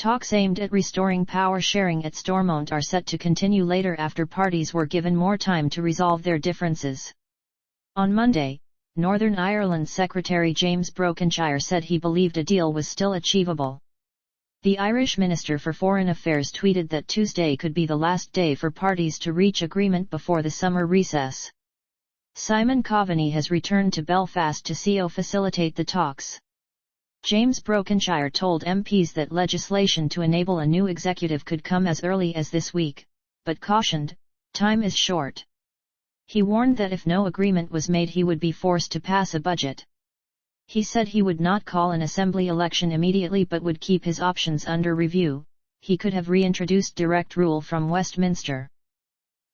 Talks aimed at restoring power sharing at Stormont are set to continue later after parties were given more time to resolve their differences. On Monday, Northern Ireland Secretary James Brokenshire said he believed a deal was still achievable. The Irish Minister for Foreign Affairs tweeted that Tuesday could be the last day for parties to reach agreement before the summer recess. Simon Coveney has returned to Belfast to facilitate the talks. James Brokenshire told MPs that legislation to enable a new executive could come as early as this week, but cautioned, time is short. He warned that if no agreement was made he would be forced to pass a budget. He said he would not call an assembly election immediately but would keep his options under review. He could have reintroduced direct rule from Westminster.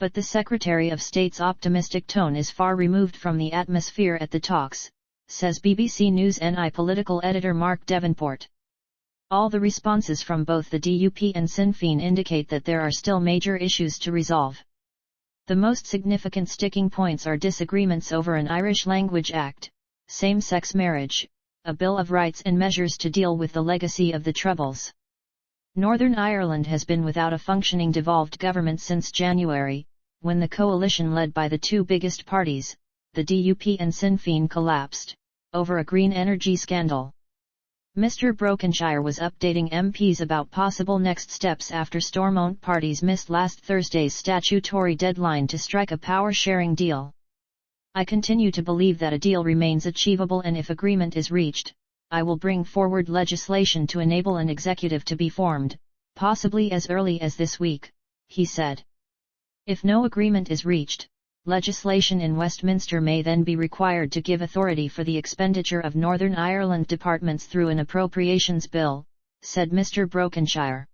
But the Secretary of State's optimistic tone is far removed from the atmosphere at the talks, says BBC News NI political editor Mark Devonport. All the responses from both the DUP and Sinn Féin indicate that there are still major issues to resolve. The most significant sticking points are disagreements over an Irish Language Act, same-sex marriage, a Bill of Rights and measures to deal with the legacy of the Troubles. Northern Ireland has been without a functioning devolved government since January, when the coalition led by the two biggest parties, the DUP and Sinn Féin, collapsed, over a green energy scandal. Mr. Brokenshire was updating MPs about possible next steps after Stormont parties missed last Thursday's statutory deadline to strike a power-sharing deal. I continue to believe that a deal remains achievable, and if agreement is reached, I will bring forward legislation to enable an executive to be formed, possibly as early as this week, he said. If no agreement is reached, legislation in Westminster may then be required to give authority for the expenditure of Northern Ireland departments through an appropriations bill, said Mr. Brokenshire.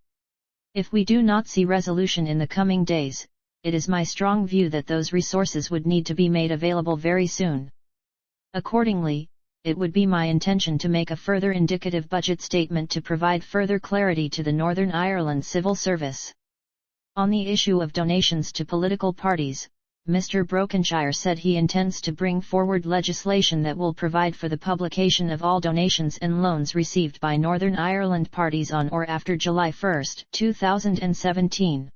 If we do not see resolution in the coming days, it is my strong view that those resources would need to be made available very soon. Accordingly, it would be my intention to make a further indicative budget statement to provide further clarity to the Northern Ireland civil service. On the issue of donations to political parties, Mr. Brokenshire said he intends to bring forward legislation that will provide for the publication of all donations and loans received by Northern Ireland parties on or after July 1, 2017.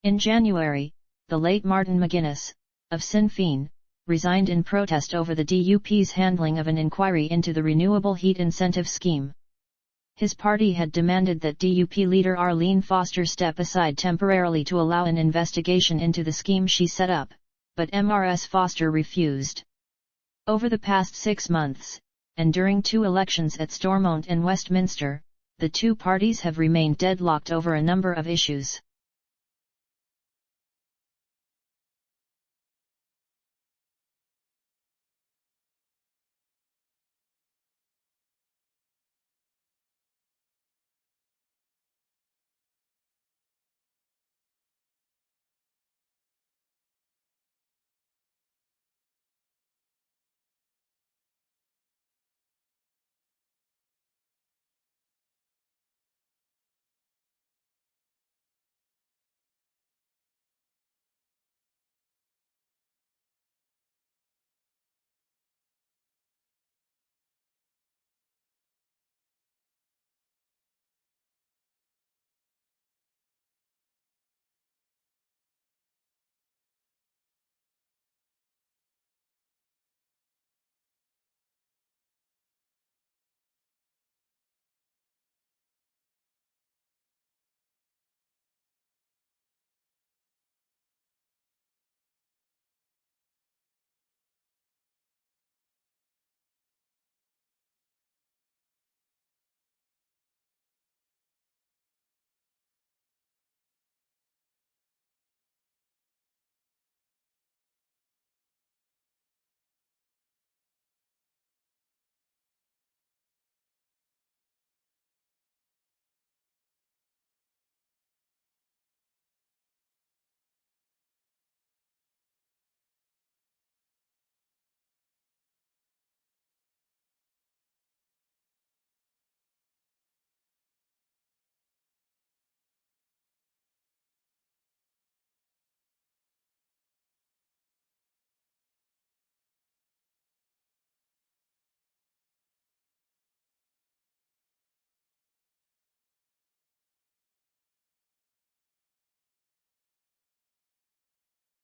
In January, the late Martin McGuinness, of Sinn Féin, resigned in protest over the DUP's handling of an inquiry into the Renewable Heat Incentive Scheme. His party had demanded that DUP leader Arlene Foster step aside temporarily to allow an investigation into the scheme she set up, but Mrs. Foster refused. Over the past 6 months, and during 2 elections at Stormont and Westminster, the two parties have remained deadlocked over a number of issues.